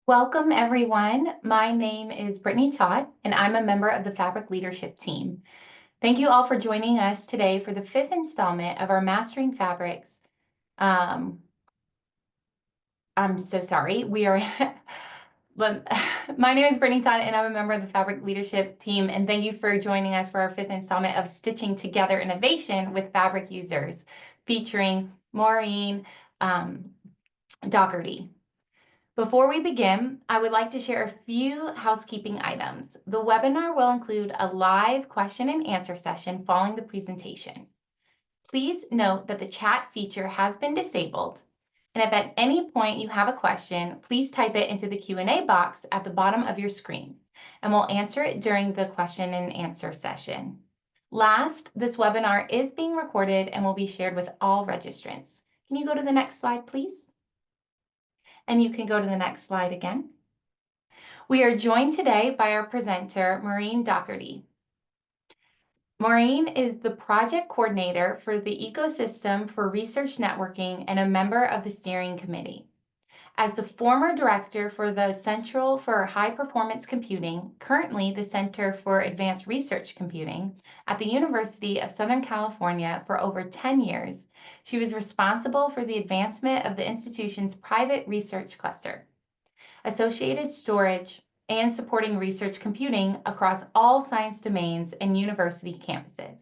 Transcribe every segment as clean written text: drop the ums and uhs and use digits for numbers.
Welcome, everyone. My name is Brittany Todd, and I'm a member of the Fabric Leadership Team. Thank you all for joining us today for the fifth installment of our Mastering Fabrics. I'm so sorry. My name is Brittany Todd, and I'm a member of the Fabric Leadership Team, and thank you for joining us for our fifth installment of Stitching Together Innovation with Fabric Users, featuring Maureen Dougherty. Before we begin, I would like to share a few housekeeping items. The webinar will include a live question and answer session following the presentation. Please note that the chat feature has been disabled, and if at any point you have a question, please type it into the Q&A box at the bottom of your screen, and we'll answer it during the question and answer session. Last, this webinar is being recorded and will be shared with all registrants. Can you go to the next slide, please? And you can go to the next slide again. We are joined today by our presenter, Maureen Dougherty. Maureen is the project coordinator for the Ecosystem for Research Networking and a member of the steering committee. As the former director for the Central for High Performance Computing, currently the Center for Advanced Research Computing, at the University of Southern California for over 10 years, she was responsible for the advancement of the institution's private research cluster, associated storage, and supporting research computing across all science domains and university campuses.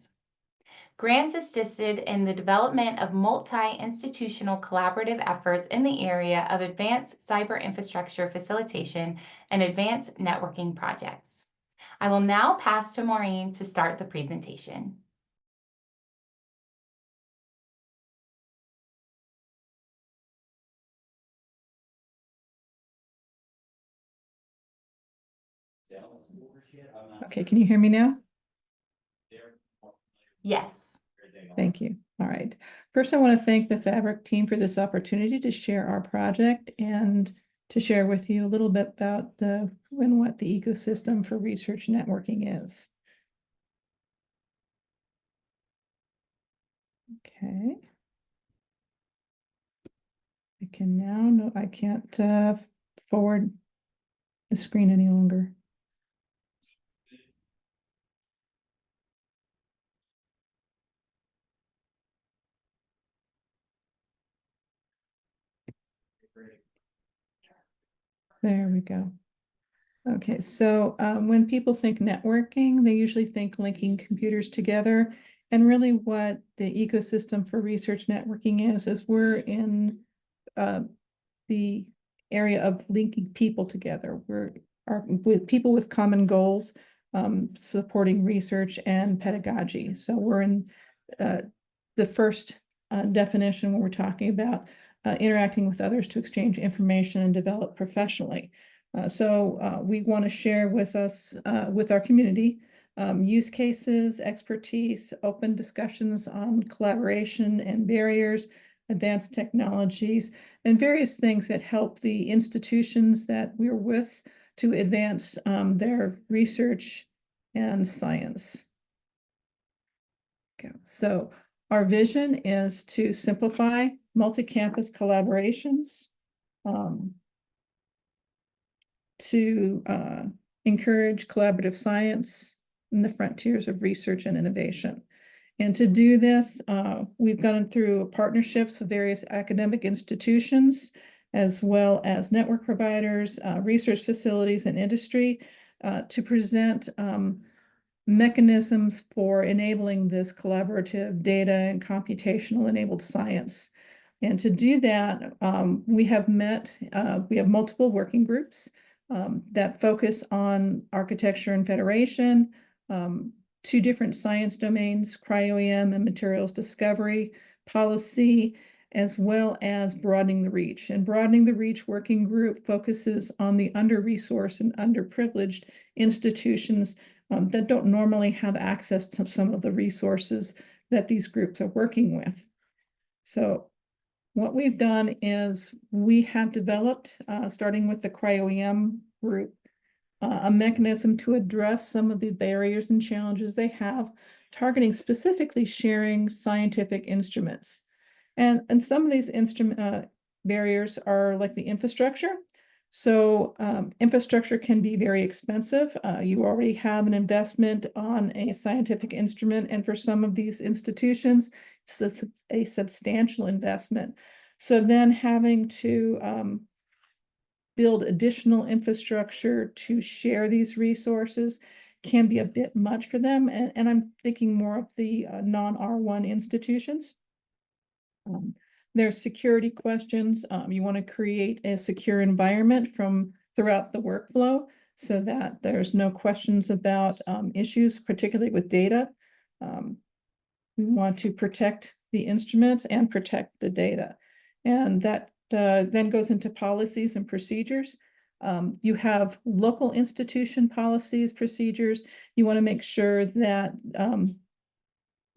Grants assisted in the development of multi-institutional collaborative efforts in the area of advanced cyber infrastructure facilitation and advanced networking projects. I will now pass to Maureen to start the presentation. Okay, can you hear me now? Yes. Thank you. All right. First, I want to thank the Fabric team for this opportunity to share our project and to share with you a little bit about what the Ecosystem for Research Networking is. Okay. I can now, no, I can't forward the screen any longer. There we go. Okay, so when people think networking, they usually think linking computers together. And really what the Ecosystem for Research Networking is we're in the area of linking people together. We're with people with common goals, supporting research and pedagogy. So we're in the first definition when we're talking about interacting with others to exchange information and develop professionally. So we want to share with our community, use cases, expertise, open discussions on collaboration and barriers, advanced technologies, and various things that help the institutions that we're with to advance their research and science. Okay. So our vision is to simplify multi-campus collaborations, to encourage collaborative science in the frontiers of research and innovation. And to do this, we've gone through partnerships with various academic institutions, as well as network providers, research facilities, and industry to present mechanisms for enabling this collaborative data and computational enabled science. And to do that, we have multiple working groups that focus on architecture and federation, two different science domains, CryoEM and materials discovery, policy, as well as broadening the reach. And broadening the reach working group focuses on the under-resourced and underprivileged institutions that don't normally have access to some of the resources that these groups are working with. So what we've done is we have developed, starting with the CryoEM group, a mechanism to address some of the barriers and challenges they have, targeting specifically sharing scientific instruments. And some of these barriers are like the infrastructure. So infrastructure can be very expensive. You already have an investment on a scientific instrument, and for some of these institutions, it's a substantial investment. So then having to build additional infrastructure to share these resources can be a bit much for them. And I'm thinking more of the non-R1 institutions. There's security questions. You want to create a secure environment from throughout the workflow so that there's no questions about issues, particularly with data. We want to protect the instruments and protect the data. And that then goes into policies and procedures. You have local institution policies, procedures. You want to make sure that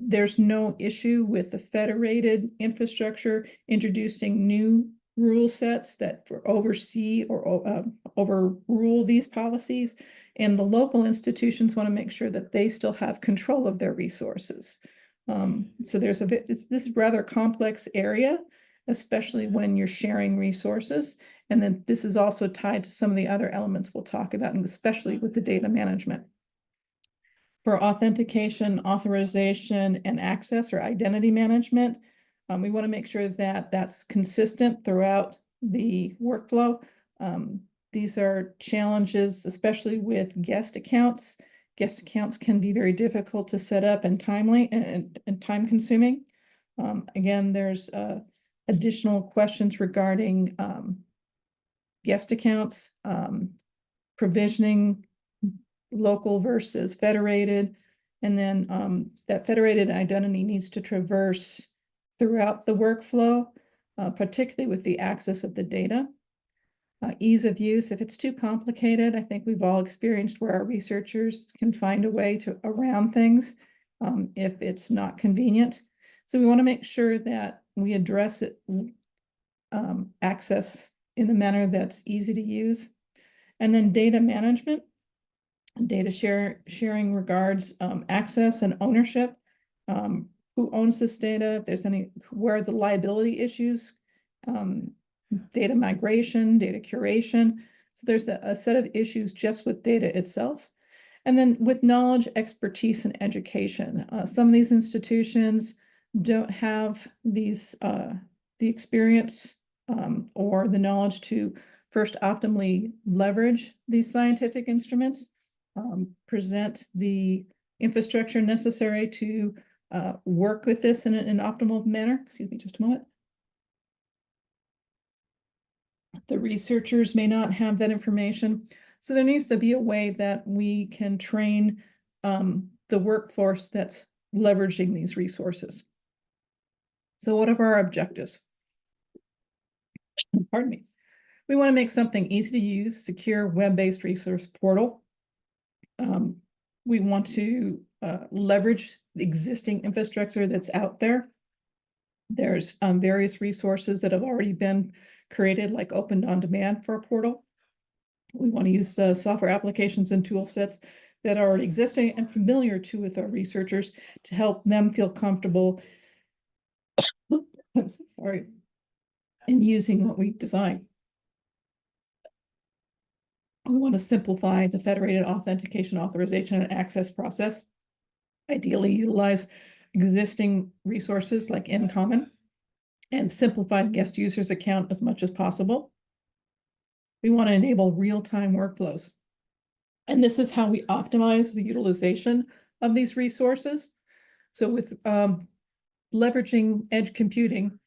there's no issue with the federated infrastructure introducing new rule sets that oversee or overrule these policies. And the local institutions want to make sure that they still have control of their resources. So there's this rather complex area, especially when you're sharing resources. And then this is also tied to some of the other elements we'll talk about, and especially with the data management. For authentication, authorization, and access or identity management, we want to make sure that that's consistent throughout the workflow. These are challenges, especially with guest accounts. Guest accounts can be very difficult to set up and timely and time consuming. Again, there's additional questions regarding guest accounts, provisioning, local versus federated, and then that federated identity needs to traverse throughout the workflow, particularly with the access of the data. Ease of use, if it's too complicated, I think we've all experienced where our researchers can find a way to around things if it's not convenient. So we want to make sure that we address it, access in a manner that's easy to use. And then data management. Data sharing regards access and ownership. Who owns this data? If there's any, where are the liability issues? Data migration, data curation. So there's a set of issues just with data itself. And then with knowledge, expertise, and education. Some of these institutions don't have these the experience or the knowledge to first optimally leverage these scientific instruments. Present the infrastructure necessary to work with this in an optimal manner. Excuse me, just a moment. The researchers may not have that information. So there needs to be a way that we can train the workforce that's leveraging these resources. So what are our objectives? Pardon me. We want to make something easy to use, secure, web-based resource portal. We want to leverage the existing infrastructure that's out there. There's various resources that have already been created, like opened on demand for a portal. We want to use software applications and tool sets that are already existing and familiar to with our researchers to help them feel comfortable I'm so sorry, in using what we design. We want to simplify the federated authentication, authorization, and access process. Ideally utilize existing resources like InCommon and simplify guest users account as much as possible. We want to enable real-time workflows. And this is how we optimize the utilization of these resources. So with leveraging edge computing,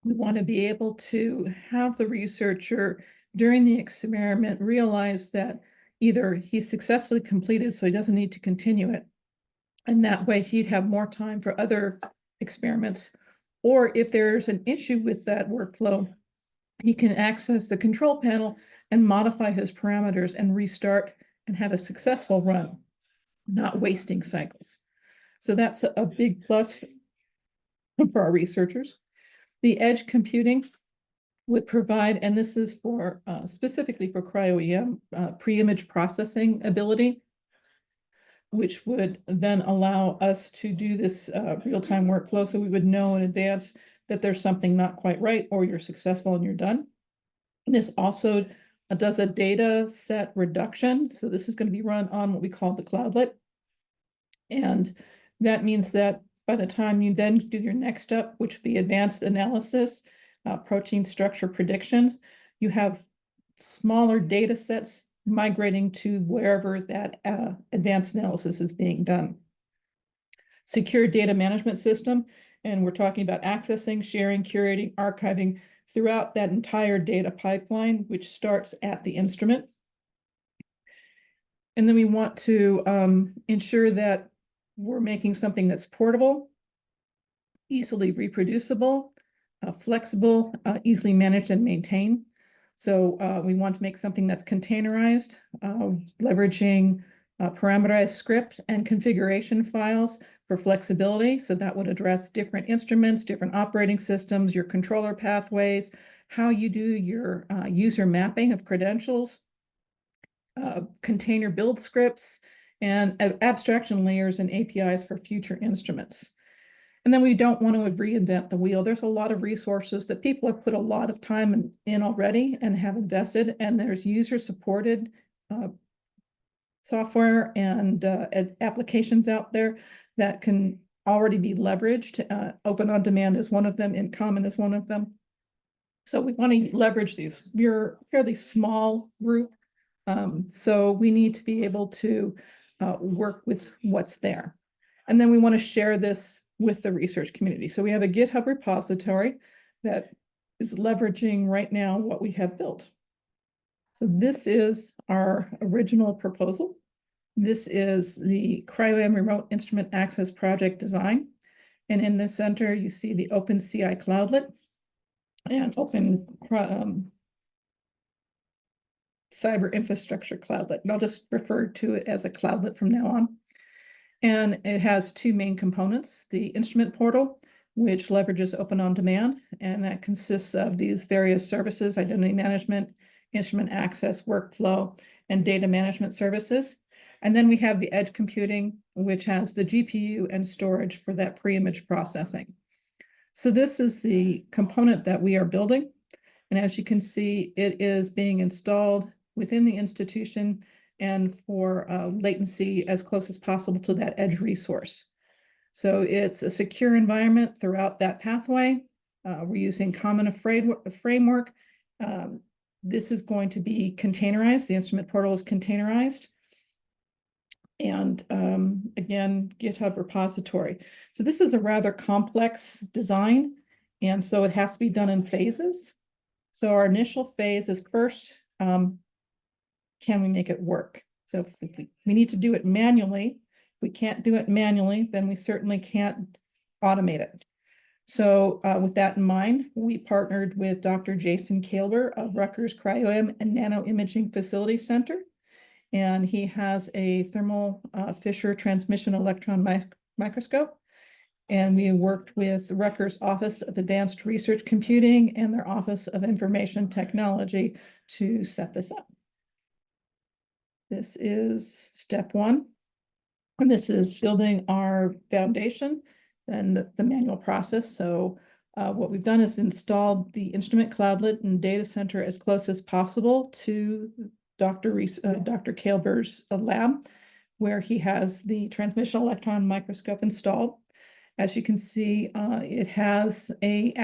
we want to be able to have the researcher during the experiment realize that either he's successfully completed, so he doesn't need to continue it, and that way he'd have more time for other experiments, or if there's an issue with that workflow, he can access the control panel and modify his parameters and restart and have a successful run, not wasting cycles. So that's a big plus for our researchers. The edge computing would provide, and this is for specifically for CryoEM, pre-image processing ability, which would then allow us to do this real-time workflow. So we would know in advance that there's something not quite right, or you're successful and you're done. And this also does a data set reduction. So this is going to be run on what we call the cloudlet. And that means that by the time you then do your next step, which would be advanced analysis, protein structure prediction, you have smaller data sets migrating to wherever that advanced analysis is being done. Secure data management system, and we're talking about accessing, sharing, curating, archiving throughout that entire data pipeline, which starts at the instrument. And then we want to ensure that we're making something that's portable, easily reproducible, flexible, easily managed and maintained. So we want to make something that's containerized, leveraging parameterized script and configuration files for flexibility. So that would address different instruments, different operating systems, your controller pathways, how you do your user mapping of credentials, container build scripts, and abstraction layers and APIs for future instruments. And then we don't want to reinvent the wheel. There's a lot of resources that people have put a lot of time in already and have invested, and there's user-supported software and applications out there that can already be leveraged. Open on Demand is one of them, In Common is one of them. So we want to leverage these. We're a fairly small group, so we need to be able to work with what's there. And then we want to share this with the research community. So we have a GitHub repository that is leveraging right now what we have built. So this is our original proposal. This is the CryoEM Remote Instrument Access Project design. And in the center, you see the OpenCI Cloudlet and Open Cyber Infrastructure Cloudlet. And I'll just refer to it as a cloudlet from now on. And it has two main components: the instrument portal, which leverages Open on Demand, and that consists of these various services: identity management, instrument access, workflow, and data management services. And then we have the edge computing, which has the GPU and storage for that pre-image processing. So this is the component that we are building. And as you can see, it is being installed within the institution and for latency as close as possible to that edge resource. So it's a secure environment throughout that pathway. We're using common framework. This is going to be containerized. The instrument portal is containerized. And again, GitHub repository. So this is a rather complex design, and so it has to be done in phases. So our initial phase is first, can we make it work? So if we need to do it manually. If we can't do it manually, then we certainly can't automate it. So with that in mind, we partnered with Dr. Jason Kalber of Rutgers CryoEM and Nanoimaging Facility Center. And he has a thermal Fisher transmission electron microscope. And we worked with Rutgers Office of Advanced Research Computing and their Office of Information Technology to set this up. This is step one. And this is building our foundation and the manual process. So what we've done is installed the instrument cloudlet and data center as close as possible to Dr. Kalber's lab, where he has the transmission electron microscope installed. As you can see, it has a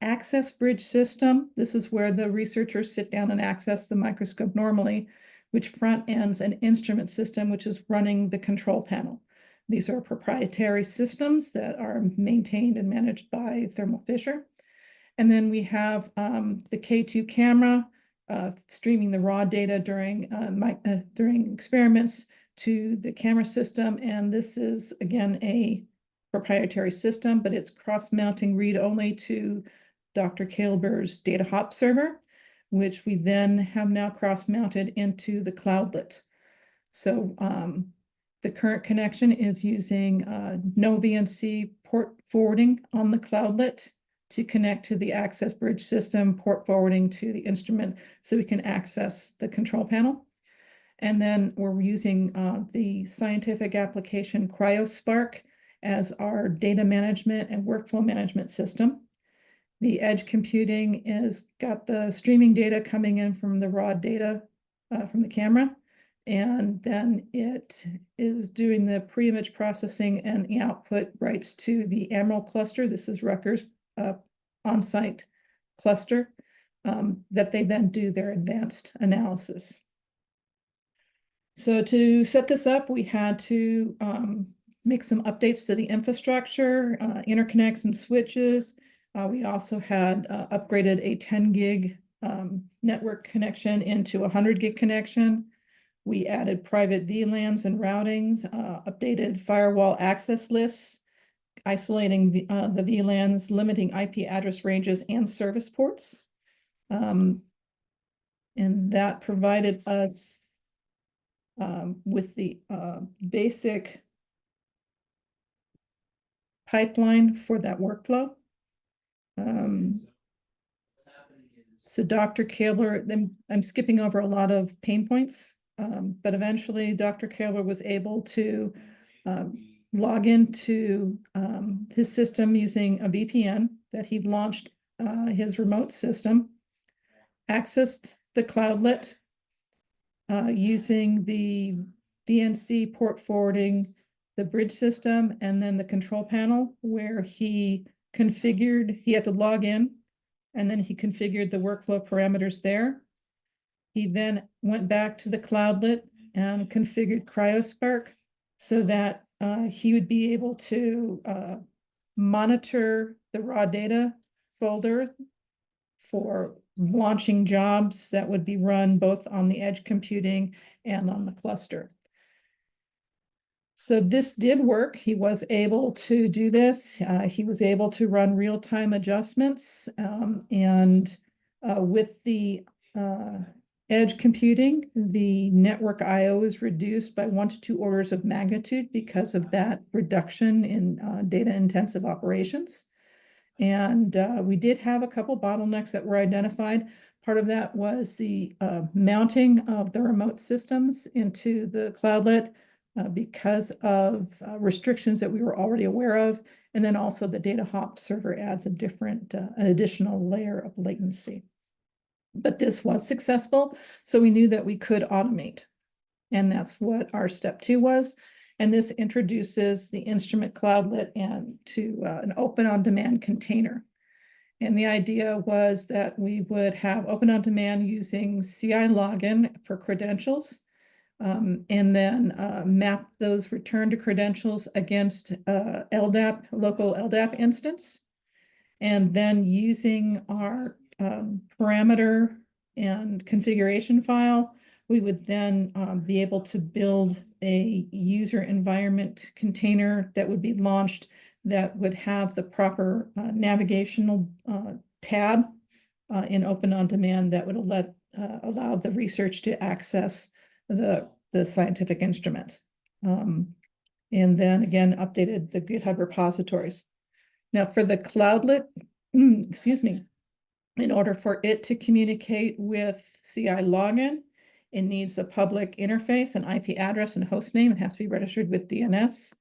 access bridge system. This is where the researchers sit down and access the microscope normally, which front ends an instrument system, which is running the control panel. These are proprietary systems that are maintained and managed by Thermo Fisher. And then we have the K2 camera streaming the raw data during experiments to the camera system. And this is, again, a proprietary system, but it's cross-mounting read-only to Dr. Kalber's data hop server, which we then have now cross-mounted into the cloudlet. So the current connection is using no VNC port forwarding on the cloudlet to connect to the access bridge system, port forwarding to the instrument so we can access the control panel. And then we're using the scientific application CryoSpark as our data management and workflow management system. The edge computing is got the streaming data coming in from the raw data from the camera. And then it is doing the pre-image processing and the output writes to the Emerald cluster. This is Rutgers on-site cluster that they then do their advanced analysis. So to set this up, we had to make some updates to the infrastructure, interconnects and switches. We also had upgraded a 10 gig network connection into a 100 gig connection. We added private VLANs and routings, updated firewall access lists, isolating the VLANs, limiting IP address ranges and service ports. And that provided us with the basic pipeline for that workflow. So Dr. Kaler, I'm skipping over a lot of pain points, but eventually Dr. Kaler was able to log into his system using a VPN that he'd launched his remote system, accessed the cloudlet using the DNC port forwarding, the bridge system, and then the control panel where he had to log in, and then he configured the workflow parameters there. He then went back to the cloudlet and configured CryoSpark so that he would be able to monitor the raw data folder for launching jobs that would be run both on the edge computing and on the cluster. So this did work. He was able to do this. He was able to run real-time adjustments, and with the edge computing, the network IO is reduced by 1 to 2 orders of magnitude because of that reduction in data-intensive operations. And we did have a couple bottlenecks that were identified. Part of that was the mounting of the remote systems into the cloudlet because of restrictions that we were already aware of. And then also the data hop server adds an additional layer of latency. But this was successful, so we knew that we could automate. And that's what our step 2 was. And this introduces the instrument cloudlet and to an open on-demand container. And the idea was that we would have open on-demand using CI login for credentials, and then map those return to credentials against LDAP, local LDAP instance. And then using our parameter and configuration file, we would then be able to build a user environment container that would be launched that would have the proper navigational tab in Open On Demand that would allow the research to access the scientific instrument. And then again, updated the GitHub repositories. Now for the cloudlet, excuse me, in order for it to communicate with CI login, it needs a public interface, an IP address and host name. It has to be registered with DNS.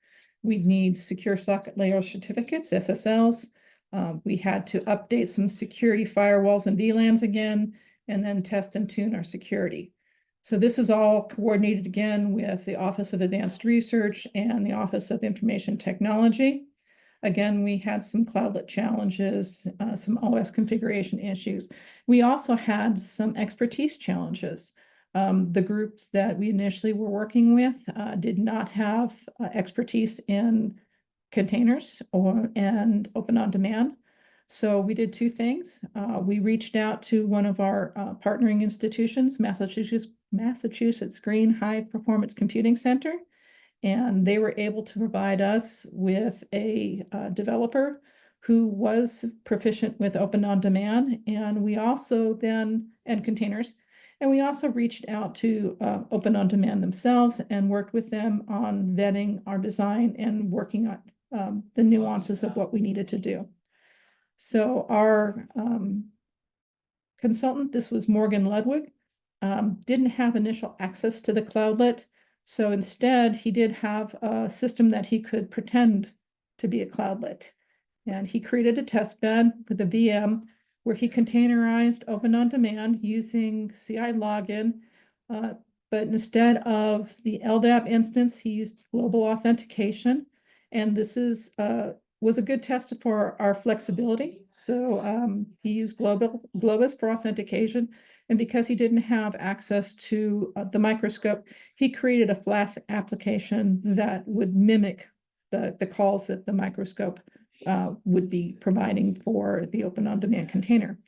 We need secure socket layer certificates, SSLs. We had to update some security firewalls and VLANs again, and then test and tune our security. So this is all coordinated again with the Office of Advanced Research and the Office of Information Technology. Again, we had some cloudlet challenges, some OS configuration issues. We also had some expertise challenges. The group that we initially were working with did not have expertise in containers and Open On Demand. So we did 2 things. We reached out to one of our partnering institutions, Massachusetts Green High Performance Computing Center, and they were able to provide us with a developer who was proficient with Open On Demand, and we also then, and containers, and we also reached out to Open On Demand themselves and worked with them on vetting our design and working on the nuances of what we needed to do. So our consultant, this was Morgan Ludwig, didn't have initial access to the cloudlet. So instead, he did have a system that he could pretend to be a cloudlet. And he created a test bed with a VM where he containerized open on demand using CI login. But instead of the LDAP instance, he used global authentication. And this was a good test for our flexibility. So he used Globus for authentication. And because he didn't have access to the microscope, he created a Flask application that would mimic the calls that the microscope would be providing for the open on-demand container.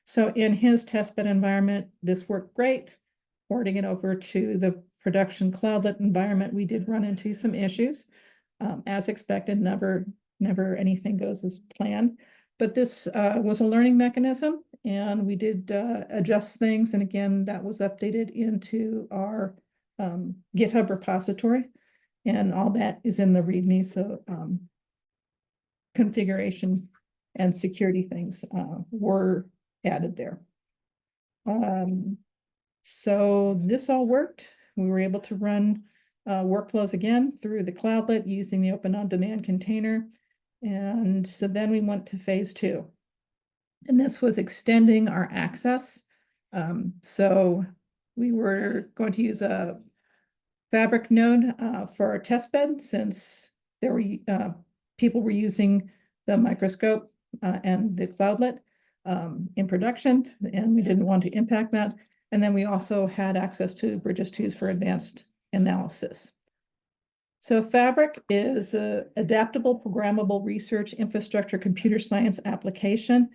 So in his testbed environment, this worked great. Porting it over to the production cloudlet environment, we did run into some issues. As expected, never anything goes as planned. But this was a learning mechanism, and we did adjust things. And again, that was updated into our GitHub repository, and all that is in the README. So configuration and security things were added there. So this all worked. We were able to run workflows again through the cloudlet using the open on-demand container. And so then we went to phase 2. And this was extending our access. So we were going to use a FABRIC node for our testbed, since there were people were using the microscope and the cloudlet in production, and we didn't want to impact that. And then we also had access to Bridges 2s for advanced analysis. So FABRIC is an adaptable, programmable research infrastructure computer science application.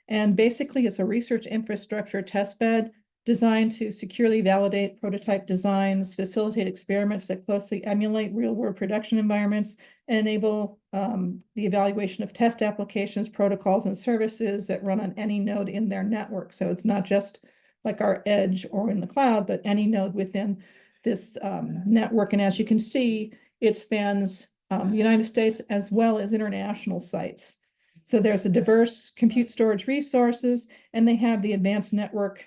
And basically, it's a research infrastructure testbed designed to securely validate prototype designs, facilitate experiments that closely emulate real-world production environments, and enable the evaluation of test applications, protocols, and services that run on any node in their network. So it's not just like our edge or in the cloud, but any node within this network. And as you can see, it spans the United States as well as international sites. So there's a diverse compute storage resources, and they have the advanced network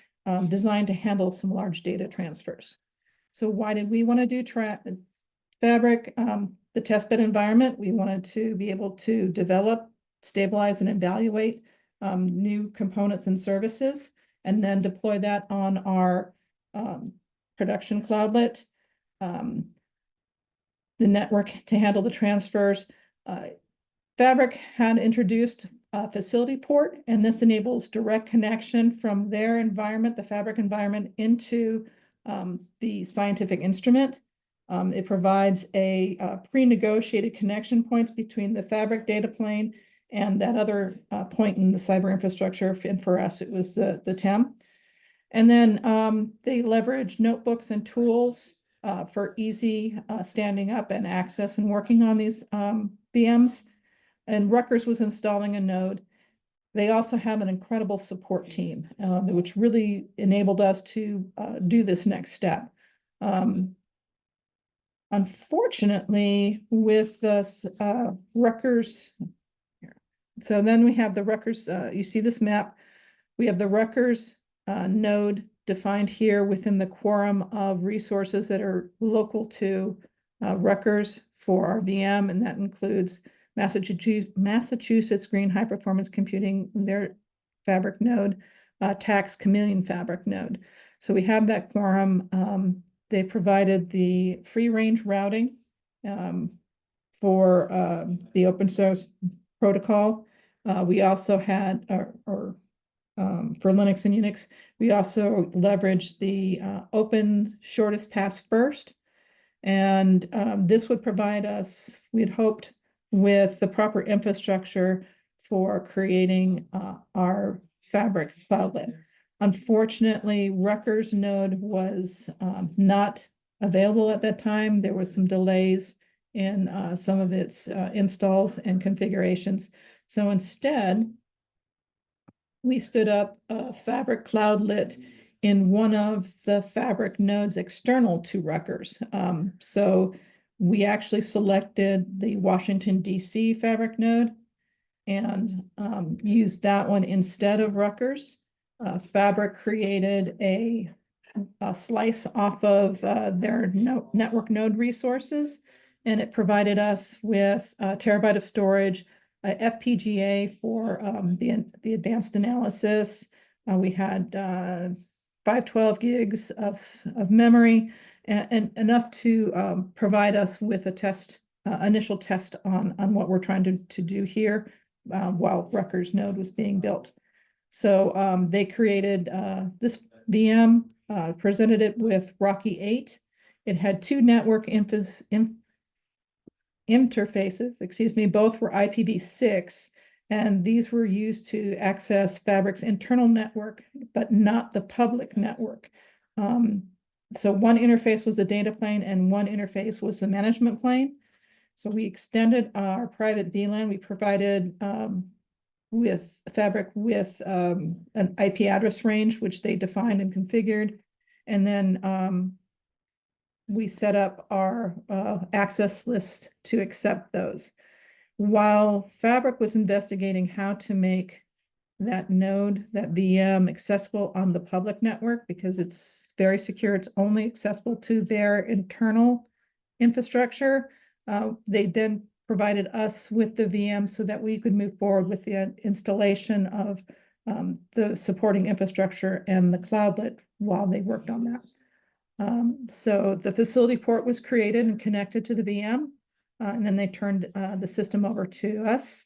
designed to handle some large data transfers. So why did we want to do FABRIC? The testbed environment, we wanted to be able to develop, stabilize, and evaluate new components and services, and then deploy that on our production cloudlet. The network to handle the transfers. FABRIC had introduced a facility port, and this enables direct connection from their environment, the FABRIC environment, into the scientific instrument. It provides a pre-negotiated connection points between the FABRIC data plane and that other point in the cyber infrastructure. And for us, it was the TEM. And then they leverage notebooks and tools for easy standing up and access and working on these VMs. And Rutgers was installing a node. They also have an incredible support team, which really enabled us to do this next step. Unfortunately, with this Rutgers, so then we have the Rutgers, you see this map, we have the Rutgers node defined here within the quorum of resources that are local to Rutgers for our VM, and that includes Massachusetts Green High Performance Computing, their FABRIC node, Tax Chameleon FABRIC node. So we have that quorum. They provided the free range routing for the open source protocol. We also had, for Linux and Unix, we also leveraged the open shortest path first. And this would provide us, we had hoped, with the proper infrastructure for creating our FABRIC cloudlet. Unfortunately, Rutgers node was not available at that time. There was some delays in some of its installs and configurations. So instead, we stood up a FABRIC cloudlet in one of the FABRIC nodes external to Rutgers. So we actually selected the Washington, D.C. FABRIC node and used that one instead of Rutgers. FABRIC created a slice off of their network node resources, and it provided us with a terabyte of storage, FPGA for the advanced analysis. We had 512 gigs of memory, and enough to provide us with a test, initial test on what we're trying to do here while Rutgers node was being built. So they created this VM, presented it with Rocky 8. It had two network interfaces, excuse me, both were IPv6, and these were used to access Fabric's internal network, but not the public network. So one interface was the data plane and one interface was the management plane. So we extended our private VLAN. We provided with Fabric with an IP address range, which they defined and configured. And then we set up our access list to accept those. While Fabric was investigating how to make that node, that VM, accessible on the public network, because it's very secure, it's only accessible to their internal infrastructure, they then provided us with the VM so that we could move forward with the installation of the supporting infrastructure and the cloudlet while they worked on that. So the facility port was created and connected to the VM, and then they turned the system over to us.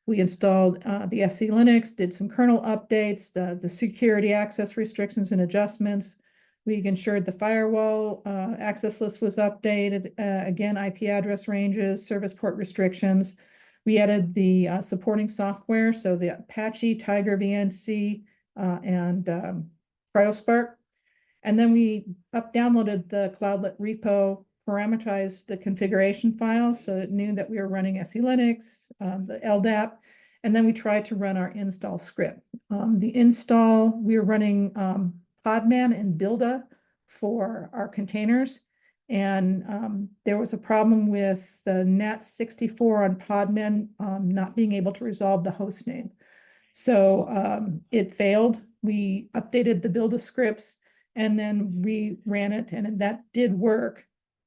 We installed the SE Linux, did some kernel updates, the security access restrictions and adjustments. We ensured the firewall access list was updated, again, IP address ranges, service port restrictions. We added the supporting software, so the Apache, Tiger VNC, and CryoSpark. And then we downloaded the Cloudlet repo, parameterized the configuration file so it knew that we were running SE Linux, the LDAP, and then we tried to run our install script. The install, we were running Podman and Builda for our containers, and there was a problem with the NAT64 on Podman not being able to resolve the host name. So it failed. We updated the Builda scripts and then we ran it, and that did work.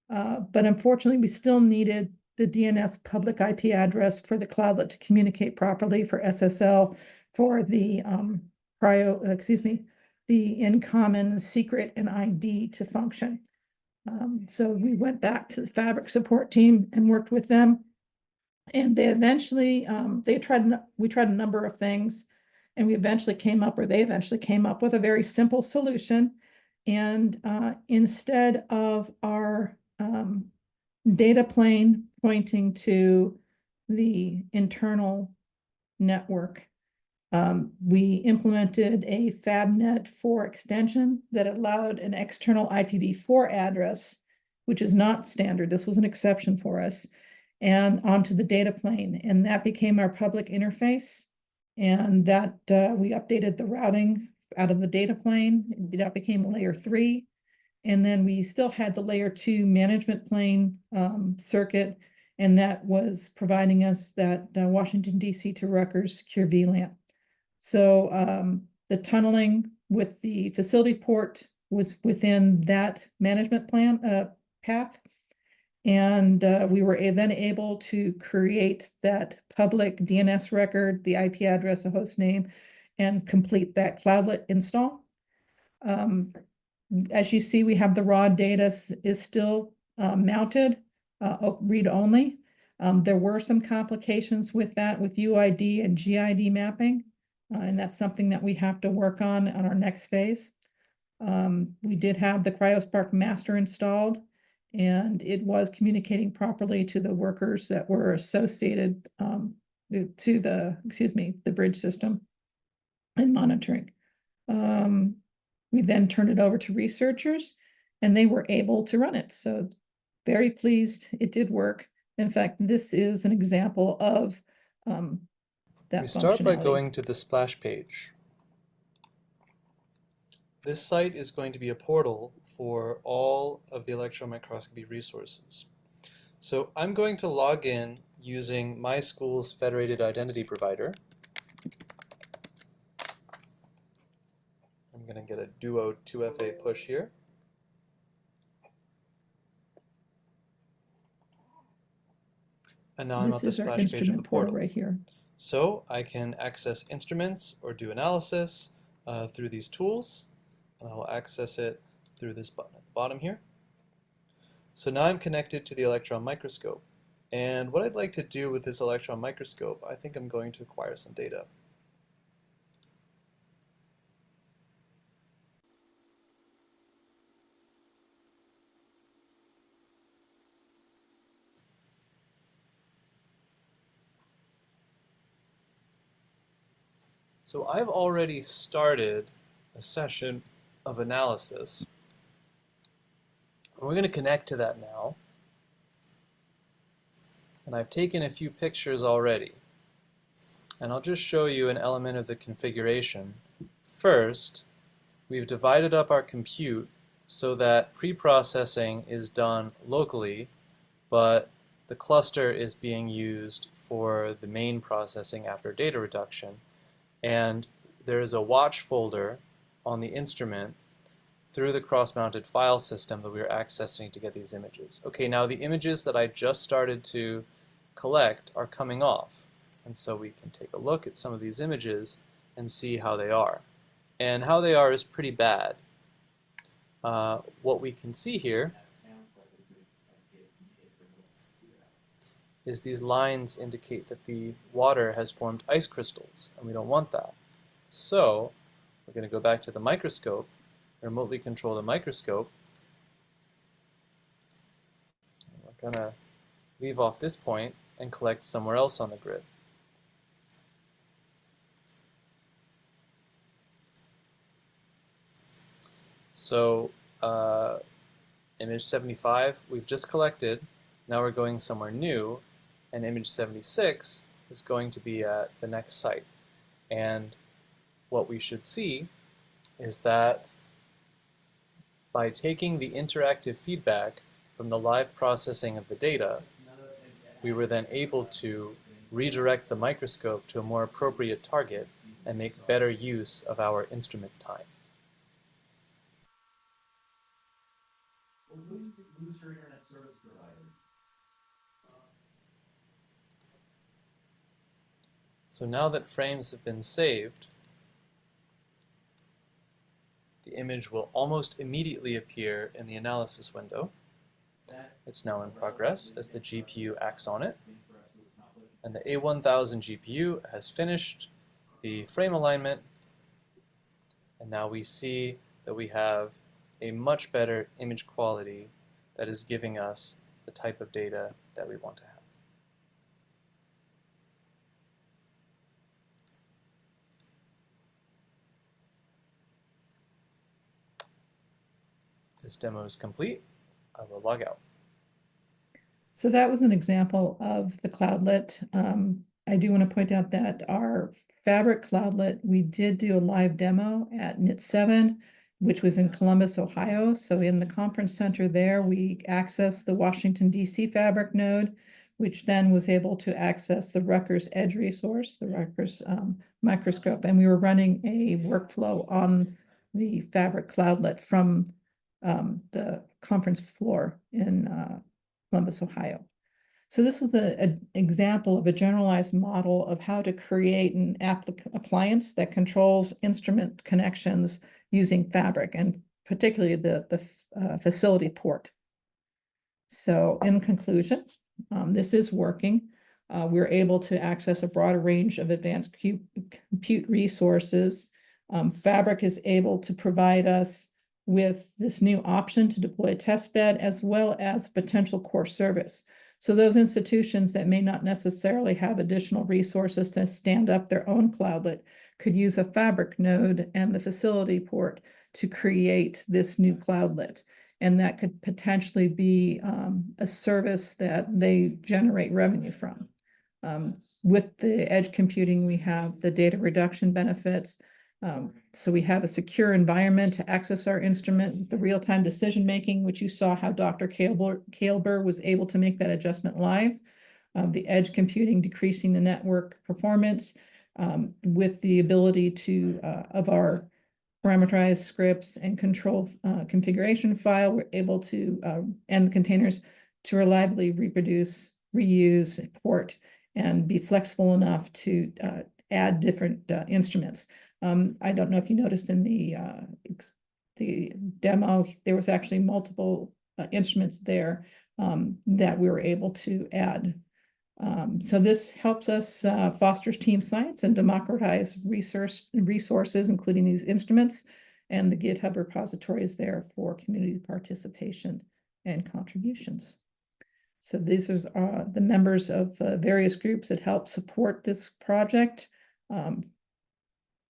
But unfortunately, we still needed the DNS public IP address for the cloudlet to communicate properly for SSL for the the in-common secret and ID to function. So we went back to the Fabric support team and worked with them. And they eventually, we tried a number of things, and they eventually came up with a very simple solution. And instead of our data plane pointing to the internal network, we implemented a FabNet4 extension that allowed an external IPv4 address, which is not standard. This was an exception for us, and onto the data plane. And that became our public interface. And that we updated the routing out of the data plane. That became layer 3. And then we still had the layer 2 management plane circuit, and that was providing us that Washington, D.C. to Rutgers secure VLAN. So the tunneling with the facility port was within that management plan path. And we were then able to create that public DNS record, the IP address, the host name, and complete that cloudlet install. As you see, we have the raw data is still mounted, read only. There were some complications with that, with UID and GID mapping, and that's something that we have to work on our next phase. We did have the CryoSpark master installed, and it was communicating properly to the workers that were associated to the bridge system and monitoring. We then turned it over to researchers, and they were able to run it. So very pleased, it did work. In fact, this is an example of that We start by functionality. going to the splash page. This site is going to be a portal for all of the electron microscopy resources. So I'm going to log in using my school's federated identity provider. I'm going to get a Duo 2FA push here. And now I'm This at the is our splash page of the instrument portal portal. right here. So I can access instruments or do analysis through these tools, and I will access it through this button at the bottom here. So now I'm connected to the electron microscope, and what I'd like to do with this electron microscope, I think I'm going to acquire some data. So I've already started a session of analysis. We're going to connect to that now. And I've taken a few pictures already. And I'll just show you an element of the configuration. First, we've divided up our compute so that pre-processing is done locally, but the cluster is being used for the main processing after data reduction. And there is a watch folder on the instrument through the cross-mounted file system that we are accessing to get these images. Okay, now the images that I just started to collect are coming off. And so we can take a look at some of these images and see how they are. And how they are is pretty bad. What we can see here is these lines indicate that the water has formed ice crystals, and we don't want that. So we're going to go back to the microscope, remotely control the microscope. We're going to leave off this point and collect somewhere else on the grid. So image 75 we've just collected. Now we're going somewhere new, and image 76 is going to be at the next site. And what we should see is that by taking the interactive feedback from the live processing of the data, we were then able to redirect the microscope to a more appropriate target and make better use of our instrument time. So now that frames have been saved, the image will almost immediately appear in the analysis window. It's now in progress as the GPU acts on it. And the A1000 GPU has finished the frame alignment. And now we see that we have a much better image quality that is giving us the type of data that we want to have. This demo is complete. I will log out. So that was an example of the cloudlet. I do want to point out that our FABRIC cloudlet, we did do a live demo at NIT 7, which was in Columbus, Ohio. So in the conference center there, we accessed the Washington, D.C. FABRIC node, which then was able to access the Rutgers Edge resource, the Rutgers microscope. And we were running a workflow on the FABRIC cloudlet from the conference floor in Columbus, Ohio. So this was an example of a generalized model of how to create an appliance that controls instrument connections using FABRIC, and particularly the facility port. So in conclusion, this is working. We're able to access a broader range of advanced compute resources. FABRIC is able to provide us with this new option to deploy a test bed as well as potential core service. So those institutions that may not necessarily have additional resources to stand up their own cloudlet could use a FABRIC node and the facility port to create this new cloudlet. And that could potentially be a service that they generate revenue from. With the edge computing, we have the data reduction benefits. So we have a secure environment to access our instrument, the real-time decision-making, which you saw how Dr. Kaelber was able to make that adjustment live. The edge computing decreasing the network performance with the ability to, of our parameterized scripts and control configuration file, we're able to, and containers to reliably reproduce reuse, port, and be flexible enough to add different instruments. I don't know if you noticed in the demo, there was actually multiple instruments there that we were able to add. So this helps us foster team science and democratize resources, including these instruments, and the GitHub repository is there for community participation and contributions. So these are the members of various groups that help support this project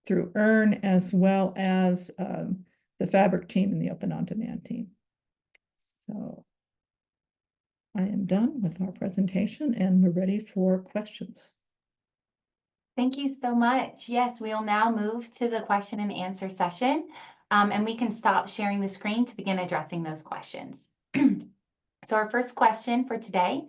through ERN, as well as the FABRIC team and the Open On Demand team. So I am done with our presentation and we're ready for questions. Thank you so much. Yes, we'll now move to the question and answer session, and we can stop sharing the screen to begin addressing those questions. So our first question for today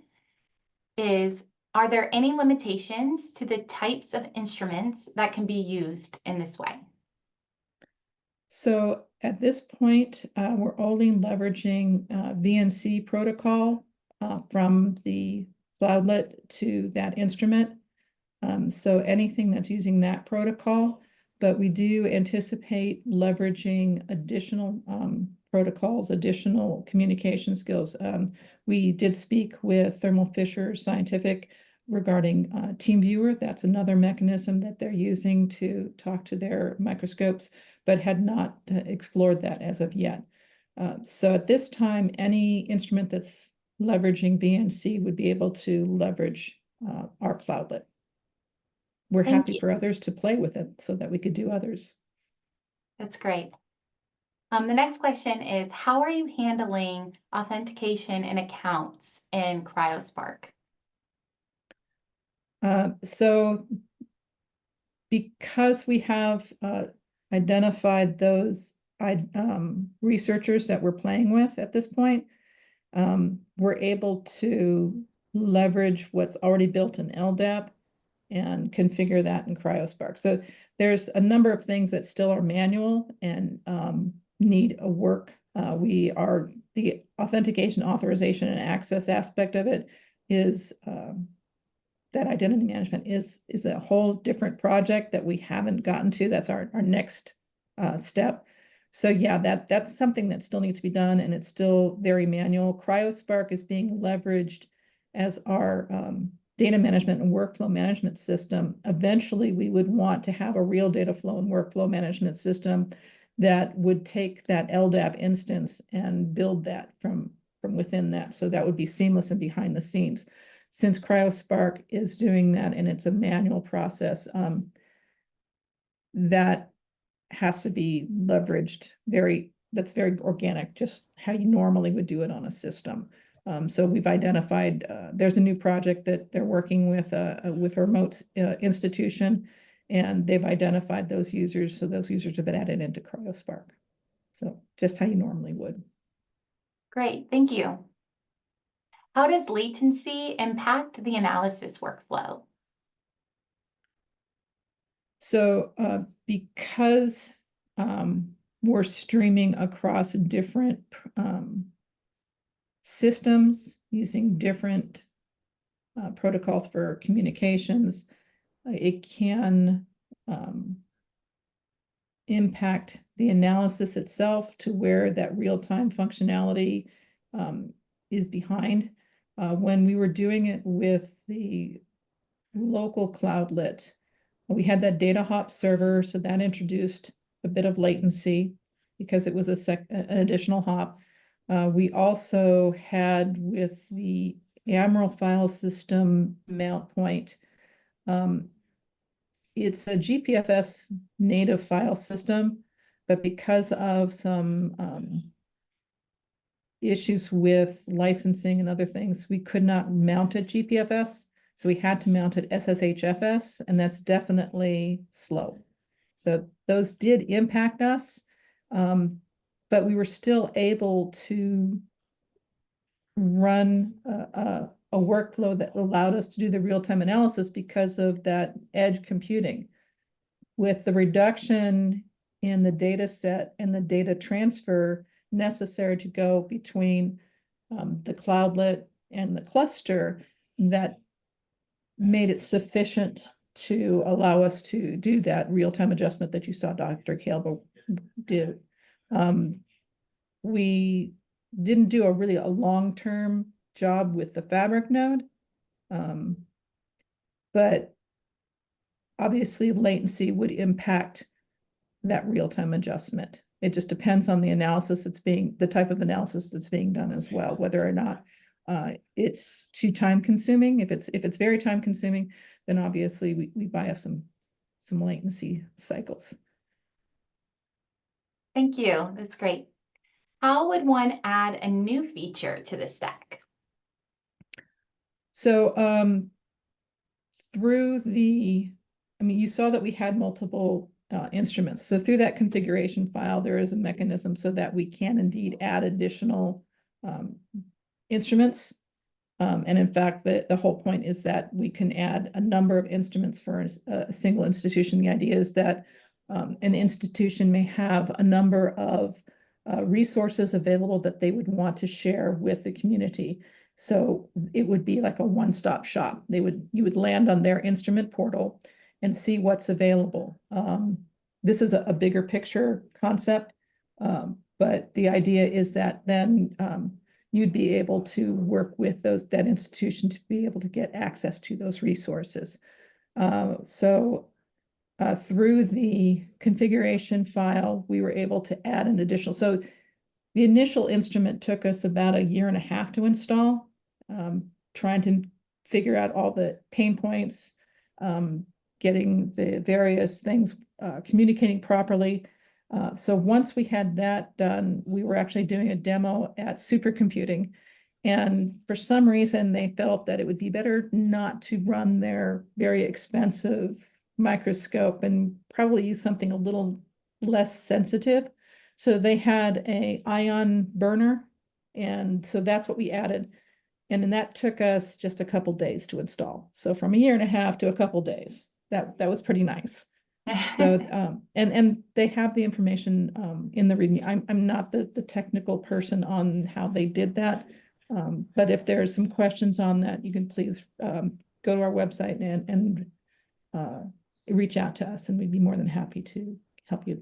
is, are there any limitations to the types of instruments that can be used in this way? So at this point, we're only leveraging VNC protocol from the cloudlet to that instrument. So anything that's using that protocol, but we do anticipate leveraging additional protocols, additional communication skills. We did speak with Thermo Fisher Scientific regarding TeamViewer. That's another mechanism that they're using to talk to their microscopes, but had not explored that as of yet. So at this time, any instrument that's leveraging VNC would be able to leverage our cloudlet. We're happy for others to play with it so that we could do others. That's great. The next question is, how are you handling authentication and accounts in CryoSpark? So because we have identified those researchers that we're playing with at this point, we're able to leverage what's already built in LDAP and configure that in CryoSpark. So there's a number of things that still are manual and need a work. The authentication, authorization, and access aspect of it is that identity management is a whole different project that we haven't gotten to. That's our next step. So yeah, that's something that still needs to be done, and it's still very manual. CryoSpark is being leveraged as our data management and workflow management system. Eventually, we would want to have a real data flow and workflow management system that would take that LDAP instance and build that from within that. So that would be seamless and behind the scenes. Since CryoSpark is doing that and it's a manual process, that has to be leveraged that's very organic, just how you normally would do it on a system. So we've identified, there's a new project that they're working with a remote institution, and they've identified those users. So those users have been added into CryoSpark. So just how you normally would. Great, thank you. How does latency impact the analysis workflow? So because we're streaming across different systems using different protocols for communications, it can impact the analysis itself to where that real-time functionality is behind. When we were doing it with the local cloudlet, we had that data hop server, so that introduced a bit of latency because it was an additional hop. We also had with the YAML file system mount point, it's a GPFS native file system, but because of some issues with licensing and other things, we could not mount it GPFS. So we had to mount it SSHFS, and that's definitely slow. So those did impact us, but we were still able to run a workflow that allowed us to do the real-time analysis because of that edge computing. With the reduction in the data set and the data transfer necessary to go between the cloudlet and the cluster, that made it sufficient to allow us to do that real-time adjustment that you saw Dr. Calvo do. We didn't do a long-term job with the fabric node, but obviously latency would impact that real-time adjustment. It just depends on the analysis the type of analysis that's being done as well, whether or not it's too time consuming. If it's very time consuming, then obviously we buy us some latency cycles. Thank you. That's great. How would one add a new feature to the stack? So you saw that we had multiple instruments. So through that configuration file, there is a mechanism so that we can indeed add additional instruments. And in fact, the whole point is that we can add a number of instruments for a single institution. The idea is that an institution may have a number of resources available that they would want to share with the community. So it would be like a one-stop shop. You would land on their instrument portal and see what's available. This is a bigger picture concept, but the idea is that then you'd be able to work with that institution to be able to get access to those resources. Through the configuration file, we were able to add an additional. So the initial instrument took us about 1.5 years to install, trying to figure out all the pain points, getting the various things communicating properly. So once we had that done, we were actually doing a demo at supercomputing. And for some reason, they felt that it would be better not to run their very expensive microscope and probably use something a little less sensitive. So they had an ion burner. And so that's what we added. And then that took us just a couple days to install. So from 1.5 years to a couple days, that was pretty nice. So, and they have the information in the README. I'm not the technical person on how they did that. But if there's some questions on that, you can please go to our website and reach out to us, and we'd be more than happy to help you.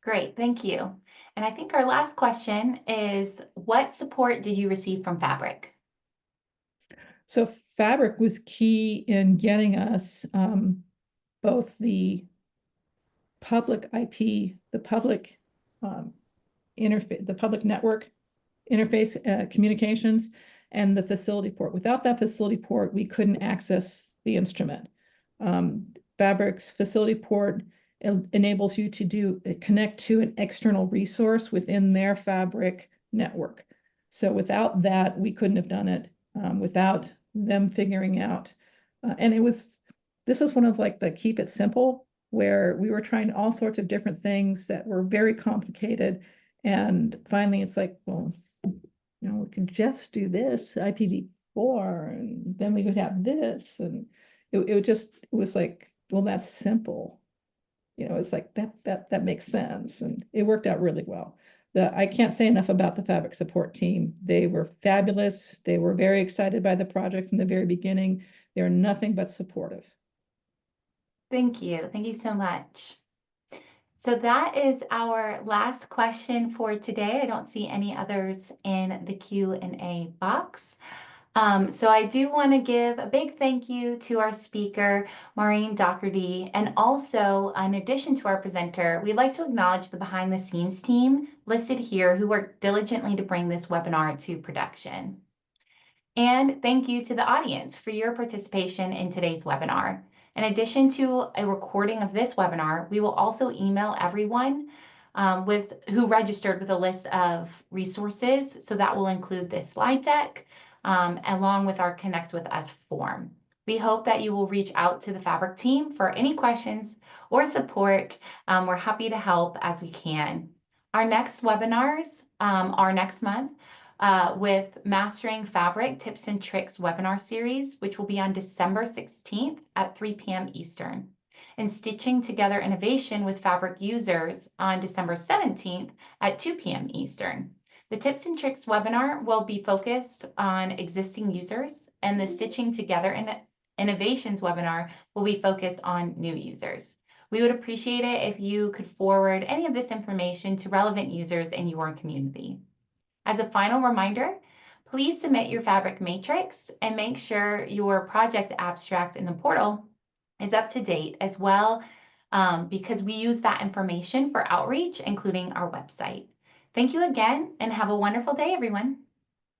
Great, thank you. And I think our last question is, what support did you receive from Fabric? So Fabric was key in getting us both the public IP, the public interface, the public network interface communications, and the facility port. Without that facility port, we couldn't access the instrument. Fabric's facility port enables you to connect to an external resource within their Fabric network. So without that, we couldn't have done it, without them figuring out. And this was one of like the keep it simple, where we were trying all sorts of different things that were very complicated. And finally, it's like, well, we can just do this IPv4, and then we could have this. And it was like, well, that's simple. It's like that makes sense. And it worked out really well. I can't say enough about the Fabric support team. They were fabulous. They were very excited by the project from the very beginning. They're nothing but supportive. Thank you. Thank you so much. So that is our last question for today. I don't see any others in the Q&A box. So I do want to give a big thank you to our speaker, Maureen Dougherty, and also, in addition to our presenter, we'd like to acknowledge the behind the scenes team listed here who worked diligently to bring this webinar to production. And thank you to the audience for your participation in today's webinar. In addition to a recording of this webinar, we will also email everyone who registered with a list of resources. So that will include this slide deck, along with our Connect with Us form. We hope that you will reach out to the Fabric team for any questions or support. We're happy to help as we can. Our next webinars are next month with Mastering Fabric Tips and Tricks webinar series, which will be on December 16th at 3 p.m. Eastern, and Stitching Together Innovation with Fabric users on December 17th at 2 p.m. Eastern. The Tips and Tricks webinar will be focused on existing users, and the Stitching Together Innovations webinar will be focused on new users. We would appreciate it if you could forward any of this information to relevant users in your community. As a final reminder, please submit your Fabric matrix and make sure your project abstract in the portal is up to date as well, because we use that information for outreach, including our website. Thank you again, and have a wonderful day, everyone.